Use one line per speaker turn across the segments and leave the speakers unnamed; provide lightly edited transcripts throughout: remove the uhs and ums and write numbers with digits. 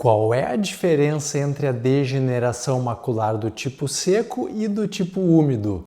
Qual é a diferença entre a degeneração macular do tipo seco e do tipo úmido?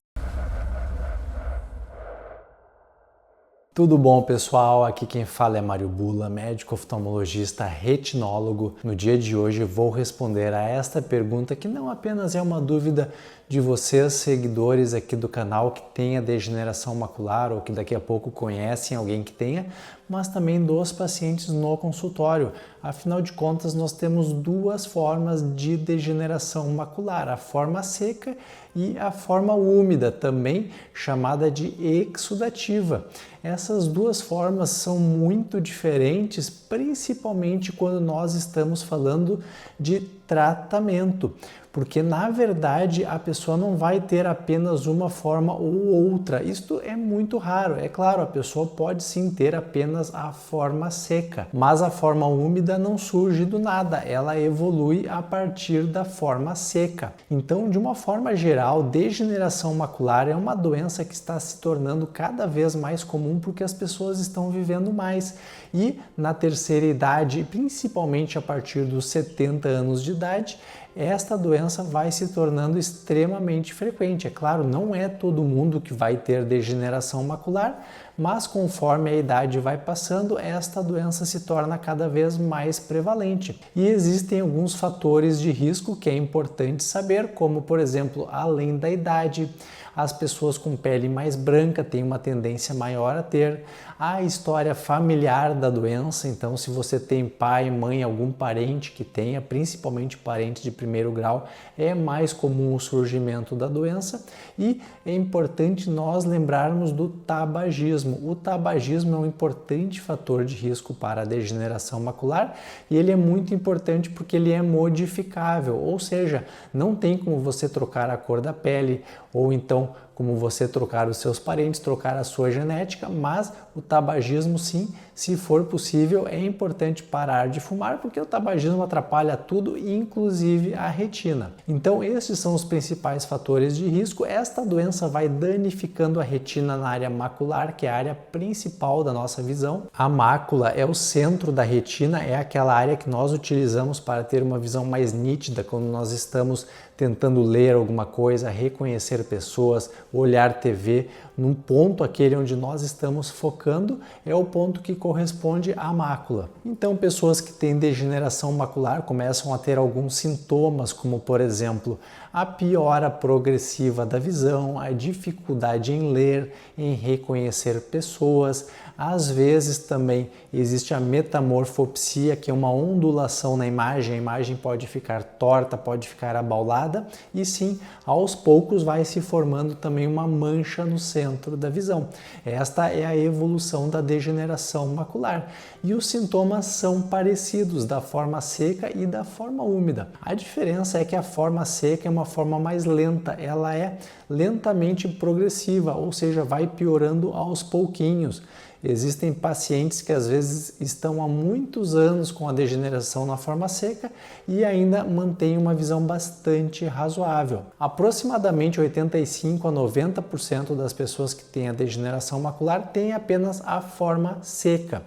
Tudo bom, pessoal? Aqui quem fala é Mário Bula, médico oftalmologista retinólogo. No dia de hoje vou responder a esta pergunta que não apenas é uma dúvida de vocês, seguidores aqui do canal que tenha degeneração macular ou que daqui a pouco conhecem alguém que tenha, mas também dos pacientes no consultório. Afinal de contas, nós temos duas formas de degeneração macular, a forma seca e a forma úmida, também chamada de exudativa. Essas duas formas são muito diferentes, principalmente quando nós estamos falando de tratamento, porque na verdade a pessoa não vai ter apenas uma forma ou outra. Isto é muito raro. É claro, a pessoa pode sim ter apenas a forma seca, mas a forma úmida não surge do nada, ela evolui a partir da forma seca. Então, de uma forma geral, degeneração macular é uma doença que está se tornando cada vez mais comum porque as pessoas estão vivendo mais. E na terceira idade, principalmente a partir dos 70 anos de idade, esta doença vai se tornando extremamente frequente. É claro, não é todo mundo que vai ter degeneração macular, mas conforme a idade vai passando, esta doença se torna cada vez mais prevalente. E existem alguns fatores de risco que é importante saber, como por exemplo, além da idade, as pessoas com pele mais branca têm uma tendência maior a ter, a história familiar da doença. Então, se você tem pai, mãe, algum parente que tenha, principalmente parente de primeiro grau, é mais comum o surgimento da doença. E é importante nós lembrarmos do tabagismo. O tabagismo é um importante fator de risco para a degeneração macular e ele é muito importante porque ele é modificável, ou seja, não tem como você trocar a cor da pele ou então como você trocar os seus parentes, trocar a sua genética, mas o tabagismo sim, se for possível, é importante parar de fumar porque o tabagismo atrapalha tudo, inclusive a retina. Então esses são os principais fatores de risco. Esta doença vai danificando a retina na área macular, que é a área principal da nossa visão. A mácula é o centro da retina, é aquela área que nós utilizamos para ter uma visão mais nítida quando nós estamos tentando ler alguma coisa, reconhecer pessoas, olhar TV. Num ponto aquele onde nós estamos focando é o ponto que corresponde à mácula. Então, pessoas que têm degeneração macular começam a ter alguns sintomas, como por exemplo, a piora progressiva da visão, a dificuldade em ler, em reconhecer pessoas. Às vezes também existe a metamorfopsia, que é uma ondulação na imagem. A imagem pode ficar torta, pode ficar abaulada e sim, aos poucos vai se formando também uma mancha no centro da visão. Esta é a evolução da degeneração macular. E os sintomas são parecidos da forma seca e da forma úmida. A diferença é que a forma seca é uma forma mais lenta, ela é lentamente progressiva, ou seja, vai piorando aos pouquinhos. Existem pacientes que às vezes estão há muitos anos com a degeneração na forma seca e ainda mantêm uma visão bastante razoável. Aproximadamente 85 a 90% das pessoas que têm a degeneração macular têm apenas a forma seca.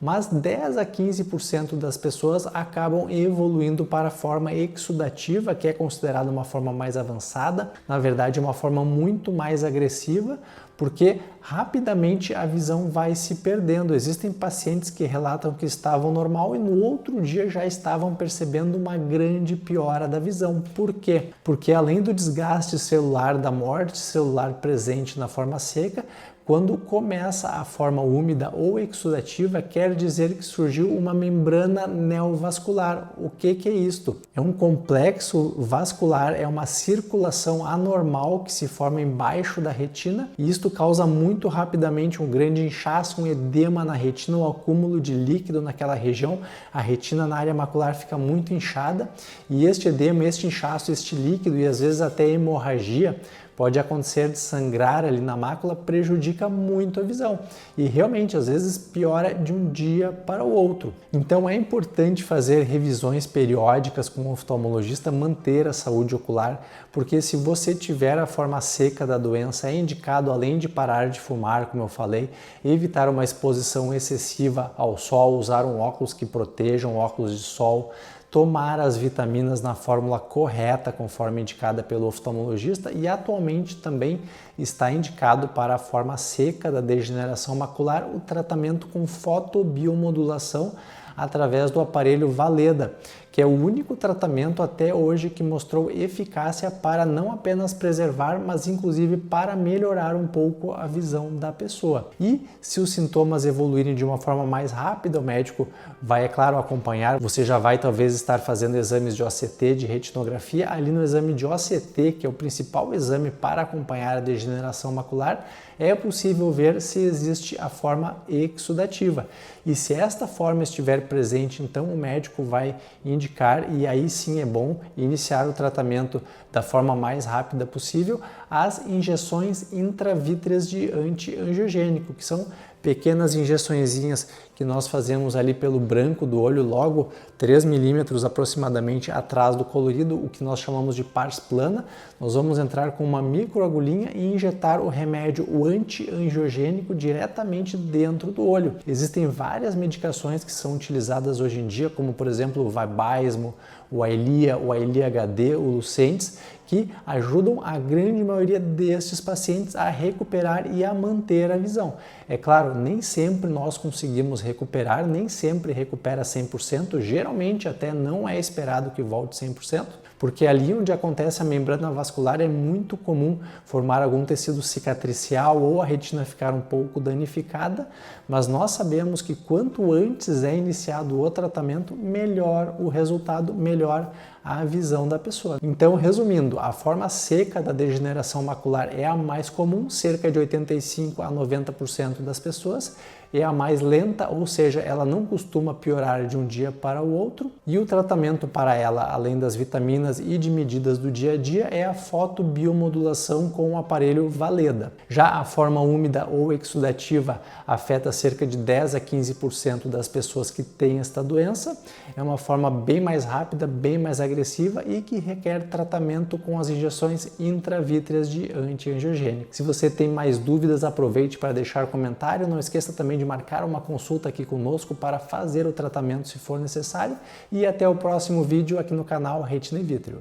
Mas 10 a 15% das pessoas acabam evoluindo para a forma exudativa, que é considerada uma forma mais avançada, na verdade uma forma muito mais agressiva, porque rapidamente a visão vai se perdendo. Existem pacientes que relatam que estavam normal e no outro dia já estavam percebendo uma grande piora da visão. Por quê? Porque além do desgaste celular, da morte celular presente na forma seca, quando começa a forma úmida ou exudativa, quer dizer que surgiu uma membrana neovascular. O que é isto? É um complexo vascular, é uma circulação anormal que se forma embaixo da retina e isto causa muito rapidamente um grande inchaço, um edema na retina, um acúmulo de líquido naquela região. A retina na área macular fica muito inchada e este edema, este inchaço, este líquido e às vezes até hemorragia pode acontecer de sangrar ali na mácula, prejudica muito a visão e realmente às vezes piora de um dia para o outro. Então é importante fazer revisões periódicas com o oftalmologista, manter a saúde ocular, porque se você tiver a forma seca da doença, é indicado, além de parar de fumar, como eu falei, evitar uma exposição excessiva ao sol, usar um óculos que protejam, óculos de sol, tomar as vitaminas na fórmula correta, conforme indicada pelo oftalmologista, e atualmente também está indicado para a forma seca da degeneração macular o tratamento com fotobiomodulação através do aparelho Valeda, que é o único tratamento até hoje que mostrou eficácia para não apenas preservar, mas inclusive para melhorar um pouco a visão da pessoa. E se os sintomas evoluírem de uma forma mais rápida, o médico vai, é claro, acompanhar. Você já vai talvez estar fazendo exames de OCT, de retinografia. Ali no exame de OCT, que é o principal exame para acompanhar a degeneração macular, é possível ver se existe a forma exudativa. E se esta forma estiver presente, então o médico vai indicar, e aí sim é bom iniciar o tratamento da forma mais rápida possível, as injeções intravítreas de anti-angiogênico, que são pequenas injeçõezinhas que nós fazemos ali pelo branco do olho, logo 3 milímetros aproximadamente atrás do colorido, o que nós chamamos de pars plana. Nós vamos entrar com uma microagulhinha e injetar o remédio, o anti-angiogênico, diretamente dentro do olho. Existem várias medicações que são utilizadas hoje em dia, como por exemplo o Vabysmo, o Eylea, o Eylea HD, o Lucentis, que ajudam a grande maioria destes pacientes a recuperar e a manter a visão. É claro, nem sempre nós conseguimos recuperar, nem sempre recupera 100%, geralmente até não é esperado que volte 100%, porque ali onde acontece a membrana vascular é muito comum formar algum tecido cicatricial ou a retina ficar um pouco danificada, mas nós sabemos que quanto antes é iniciado o tratamento, melhor o resultado, melhor a visão da pessoa. Então, resumindo, a forma seca da degeneração macular é a mais comum, cerca de 85 a 90% das pessoas, é a mais lenta, ou seja, ela não costuma piorar de um dia para o outro, e o tratamento para ela, além das vitaminas e de medidas do dia a dia, é a fotobiomodulação com o aparelho Valeda. Já a forma úmida ou exudativa afeta cerca de 10 a 15% das pessoas que têm esta doença, é uma forma bem mais rápida, bem mais agressiva e que requer tratamento com as injeções intravítreas de anti-angiogênico. Se você tem mais dúvidas, aproveite para deixar comentário, não esqueça também de marcar uma consulta aqui conosco para fazer o tratamento se for necessário, e até o próximo vídeo aqui no canal Retina in Vitro.